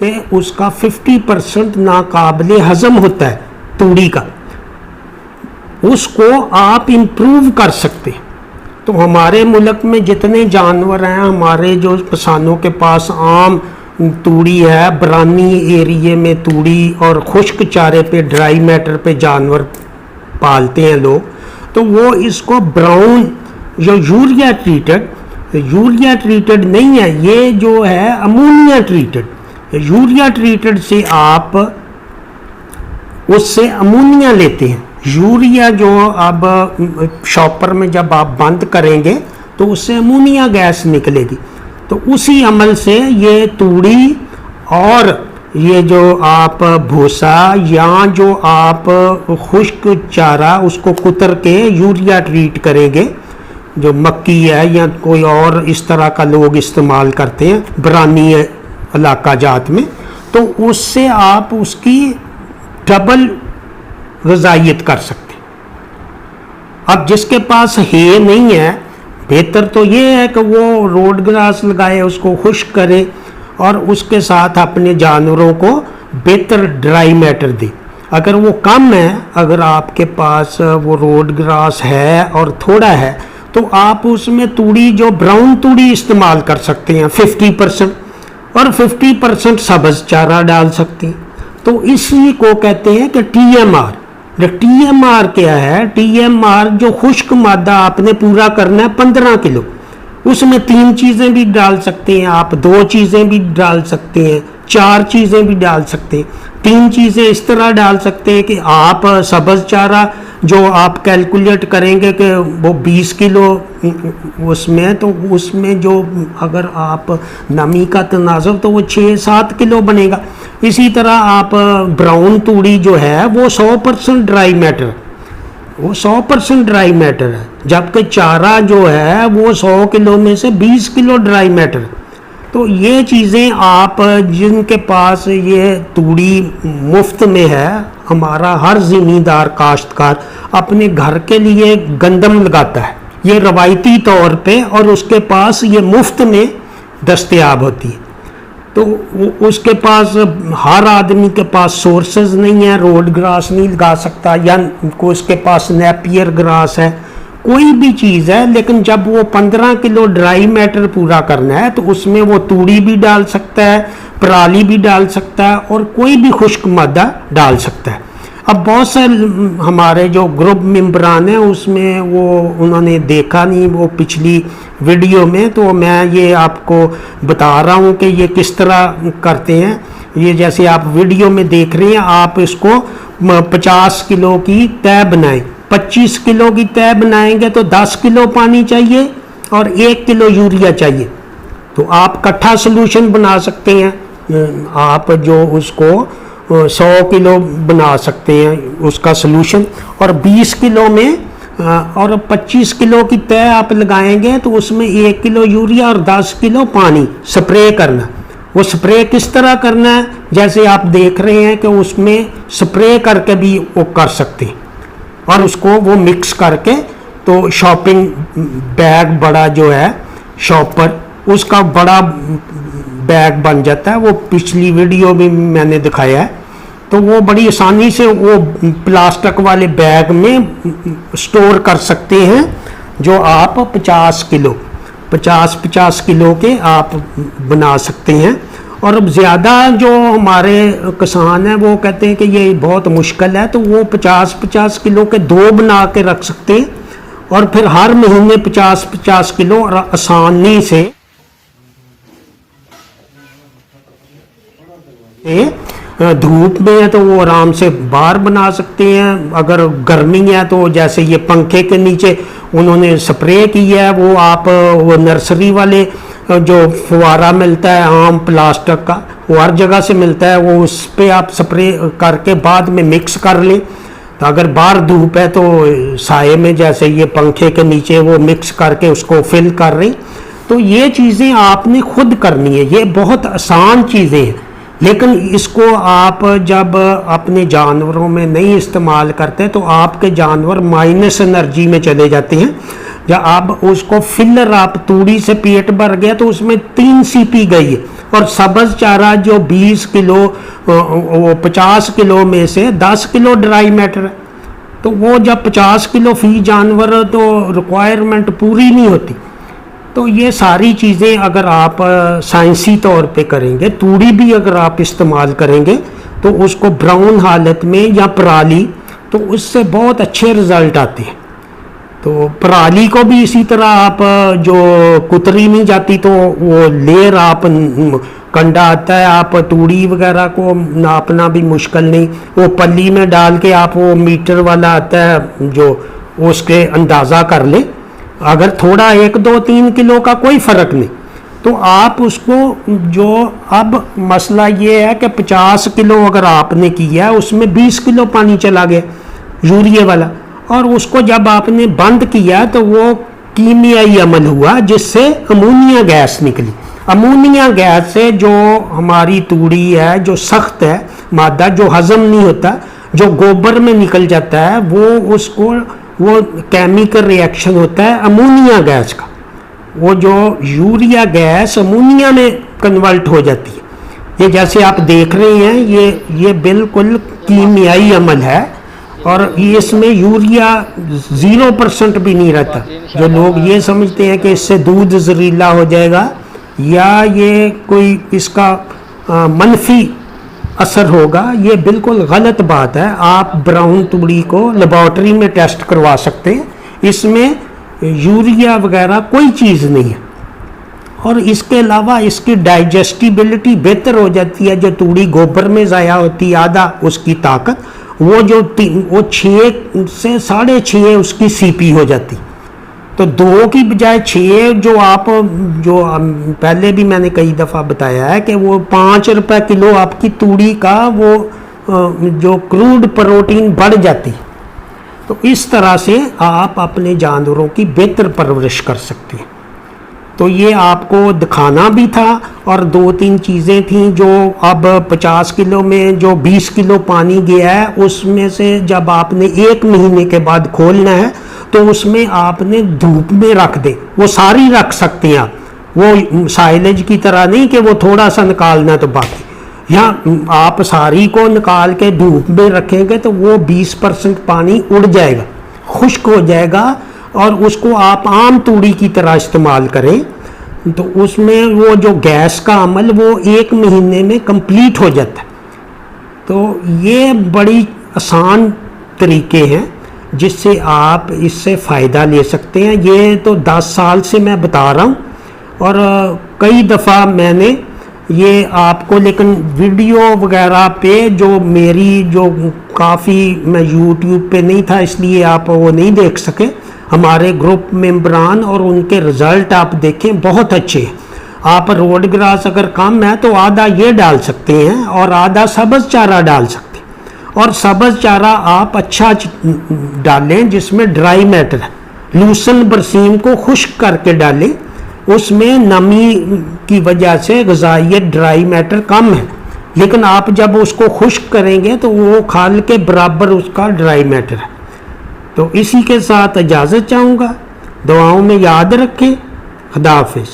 کہ اس کا 50% ناقابل ہضم ہوتا ہے توڑی کا، اس کو آپ امپروو کر سکتے ہیں۔ تو ہمارے ملک میں جتنے جانور ہیں، ہمارے جو کسانوں کے پاس عام توڑی ہے، برانی ایریے میں توڑی اور خشک چارے پہ ڈرائی میٹر پہ جانور پالتے ہیں لوگ، تو وہ اس کو براؤن جو یوریا ٹریٹڈ نہیں ہے، یہ جو ہے امونیا ٹریٹڈ، یوریا ٹریٹڈ سے آپ اس سے امونیا لیتے ہیں۔ یوریا جو اب شاپر میں جب آپ بند کریں گے تو اس سے امونیا گیس نکلے گی، تو اسی عمل سے یہ توڑی اور یہ جو آپ بھوسا یا جو آپ خشک چارہ اس کو کتر کے یوریا ٹریٹ کریں گے، جو مکی ہے یا کوئی اور اس طرح کا لوگ استعمال کرتے ہیں برانی علاقہ جات میں، تو اس سے آپ اس کی ڈبل غذائیت کر سکتے ہیں۔ اب جس کے پاس ہے نہیں ہے، بہتر تو یہ ہے کہ وہ روڈ گراس لگائے، اس کو خشک کرے اور اس کے ساتھ اپنے جانوروں کو بہتر ڈرائی میٹر دے۔ اگر وہ کم ہے، اگر آپ کے پاس وہ روڈ گراس ہے اور تھوڑا ہے، تو آپ اس میں توڑی جو براؤن توڑی استعمال کر سکتے ہیں 50%، اور 50% سبز چارہ ڈال سکتے ہیں۔ تو اسی کو کہتے ہیں کہ T M R. T M R کیا ہے؟ ٹی ایم آر جو خشک مادہ آپ نے پورا کرنا ہے 15 کلو، اس میں 3 چیزیں بھی ڈال سکتے ہیں آپ، 2 چیزیں بھی ڈال سکتے ہیں، 4 چیزیں بھی ڈال سکتے ہیں۔ 3 چیزیں اس طرح ڈال سکتے ہیں کہ آپ سبز چارہ جو آپ کیلکولیٹ کریں گے کہ وہ 20 کلو اس میں، تو اس میں جو اگر آپ نمی کا تناظر تو وہ 6-7 کلو بنے گا۔ اسی طرح آپ براؤن توڑی جو ہے وہ 100% ڈرائی میٹر، وہ 100% ڈرائی میٹر ہے، جبکہ چارہ جو ہے وہ 100 کلو میں سے 20 کلو ڈرائی میٹر۔ تو یہ چیزیں آپ جن کے پاس یہ توڑی مفت میں ہے، ہمارا ہر زمیندار کاشتکار اپنے گھر کے لیے گندم لگاتا ہے یہ روایتی طور پہ، اور اس کے پاس یہ مفت میں دستیاب ہوتی ہے، تو اس کے پاس ہر آدمی کے پاس سورسز نہیں ہے، روڈ گراس نہیں لگا سکتا، یا کوئی اس کے پاس نیپیئر گراس ہے، کوئی بھی چیز ہے، لیکن جب وہ 15 کلو ڈرائی میٹر پورا کرنا ہے تو اس میں وہ توڑی بھی ڈال سکتا ہے، پرالی بھی ڈال سکتا ہے، اور کوئی بھی خشک مادہ ڈال سکتا ہے۔ اب بہت سے ہمارے جو گروپ ممبران ہیں اس میں وہ انہوں نے دیکھا نہیں وہ پچھلی ویڈیو میں، تو میں یہ آپ کو بتا رہا ہوں کہ یہ کس طرح کرتے ہیں۔ یہ جیسے آپ ویڈیو میں دیکھ رہے ہیں، آپ اس کو 50 کلو کی تہ بنائیں، 25 کلو کی تہ بنائیں گے تو 10 کلو پانی چاہیے اور 1 کلو یوریا چاہیے، تو آپ کٹھا سلوشن بنا سکتے ہیں۔ آپ جو اس کو 100 کلو بنا سکتے ہیں اس کا سلوشن، اور 20 کلو میں اور 25 کلو کی تہ آپ لگائیں گے تو اس میں 1 کلو یوریا اور 10 کلو پانی سپرے کرنا۔ وہ سپرے کس طرح کرنا ہے؟ جیسے آپ دیکھ رہے ہیں کہ اس میں سپرے کر کے بھی وہ کر سکتے ہیں، اور اس کو وہ مکس کر کے تو شاپنگ بیگ بڑا جو ہے شاپر، اس کا بڑا بیگ بن جاتا ہے، وہ پچھلی ویڈیو بھی میں نے دکھایا ہے، تو وہ بڑی آسانی سے وہ پلاسٹک والے بیگ میں سٹور کر سکتے ہیں، جو آپ 50 کلو کے آپ بنا سکتے ہیں۔ اور اب زیادہ جو ہمارے کسان ہیں وہ کہتے ہیں کہ یہ بہت مشکل ہے، تو وہ 50 کلو کے 2 بنا کے رکھ سکتے ہیں، اور پھر ہر مہینے 50 کلو اور آسانی سے دھوپ میں ہے تو وہ آرام سے باہر بنا سکتے ہیں۔ اگر گرمی ہے تو جیسے یہ پنکھے کے نیچے انہوں نے سپرے کی ہے، وہ آپ وہ نرسری والے جو فوارہ ملتا ہے عام پلاسٹک کا، وہ ہر جگہ سے ملتا ہے، وہ اس پہ آپ سپرے کر کے بعد میں مکس کر لیں۔ تو اگر باہر دھوپ ہے تو سائے میں جیسے یہ پنکھے کے نیچے وہ مکس کر کے اس کو فل کر رہی۔ تو یہ چیزیں آپ نے خود کرنی ہے، یہ بہت آسان چیزیں ہیں، لیکن اس کو آپ جب اپنے جانوروں میں نہیں استعمال کرتے تو آپ کے جانور مائنس انرجی میں چلے جاتے ہیں۔ جب آپ اس کو فلر آپ توڑی سے پیٹ بھر گیا تو اس میں 3 سی پی گئی ہے، اور سبز چارہ جو 20 کلو 50 کلو میں سے 10 کلو ڈرائی میٹر ہے، تو وہ جب 50 کلو فی جانور ہے تو ریکوائرمنٹ پوری نہیں ہوتی. تو یہ ساری چیزیں اگر آپ سائنسی طور پہ کریں گے، توڑی بھی اگر آپ استعمال کریں گے تو اس کو براؤن حالت میں یا پرالی، تو اس سے بہت اچھے رزلٹ آتے ہیں. تو پرالی کو بھی اسی طرح آپ جو کتری نہیں جاتی تو وہ لیئر آپ کنڈا آتا ہے، آپ توڑی وغیرہ کو ناپنا بھی مشکل نہیں، وہ پلی میں ڈال کے آپ وہ میٹر والا آتا ہے جو اس کے اندازہ کر لیں. اگر تھوڑا 1 2 3 کلو کا کوئی فرق نہیں، تو آپ اس کو جو اب مسئلہ یہ ہے کہ 50 کلو اگر آپ نے کیا اس میں 20 کلو پانی چلا گیا یوریا والا، اور اس کو جب آپ نے بند کیا تو وہ کیمیائی عمل ہوا جس سے امونیا گیس نکلی. امونیا گیس سے جو ہماری توڑی ہے جو سخت ہے مادہ جو ہضم نہیں ہوتا جو گوبر میں نکل جاتا ہے، وہ اس کو وہ کیمیکل ری ایکشن ہوتا ہے امونیا گیس کا، وہ جو یوریا گیس امونیا میں کنورٹ ہو جاتی ہے. یہ جیسے آپ دیکھ رہے ہیں یہ بالکل کیمیائی عمل ہے، اور اس میں یوریا 0% بھی نہیں رہتا. جو لوگ یہ سمجھتے ہیں کہ اس سے دودھ زہریلا ہو جائے گا یا یہ کوئی اس کا منفی اثر ہوگا، یہ بالکل غلط بات ہے. آپ براؤن توڑی کو لیبارٹری میں ٹیسٹ کروا سکتے ہیں، اس میں یوریا وغیرہ کوئی چیز نہیں ہے. اور اس کے علاوہ اس کی ڈائجسٹیبلٹی بہتر ہو جاتی ہے. جو توڑی گوبر میں ضائع ہوتی ہے آدھا اس کی طاقت، وہ 6 سے 6.5 اس کی سی پی ہو جاتی. تو 2 کی بجائے 6 جو آپ جو پہلے بھی میں نے کئی دفعہ بتایا ہے کہ وہ 5 روپے کلو آپ کی توڑی کا وہ جو کروڈ پروٹین بڑھ جاتی. تو اس طرح سے آپ اپنے جانوروں کی بہتر پرورش کر سکتے ہیں. تو یہ آپ کو دکھانا بھی تھا، اور 2-3 چیزیں تھیں جو اب 50 کلو میں جو 20 کلو پانی گیا ہے اس میں سے جب آپ نے 1 مہینے کے بعد کھولنا ہے تو اس میں آپ نے دھوپ میں رکھ دیں. وہ ساری رکھ سکتے ہیں آپ، وہ سائلج کی طرح نہیں کہ وہ تھوڑا سا نکالنا تو باقی. یہاں آپ ساری کو نکال کے دھوپ میں رکھیں گے تو وہ 20% پانی اڑ جائے گا، خشک ہو جائے گا، اور اس کو آپ عام توڑی کی طرح استعمال کریں تو اس میں وہ جو گیس کا عمل وہ 1 مہینے میں کمپلیٹ ہو جاتا ہے. تو یہ بڑی آسان طریقے ہیں جس سے آپ اس سے فائدہ لے سکتے ہیں. یہ تو 10 سال سے میں بتا رہا ہوں، اور کئی دفعہ میں نے یہ آپ کو، لیکن ویڈیو وغیرہ پہ جو میری جو کافی میں یوٹیوب پہ نہیں تھا اس لیے آپ وہ نہیں دیکھ سکے. ہمارے گروپ ممبران اور ان کے رزلٹ آپ دیکھیں بہت اچھے ہیں. آپ روڈ گراس اگر کم ہے تو آدھا یہ ڈال سکتے ہیں اور آدھا سبز چارہ ڈال سکتے ہیں. اور سبز چارہ آپ اچھا ڈالیں جس میں ڈرائی میٹر ہے. لوسن برسیم کو خشک کر کے ڈالیں، اس میں نمی کی وجہ سے غذائیت ڈرائی میٹر کم ہے، لیکن آپ جب اس کو خشک کریں گے تو وہ کھال کے برابر اس کا ڈرائی میٹر ہے. تو اسی کے ساتھ اجازت چاہوں گا. دعاؤں میں یاد رکھیں. خدا حافظ.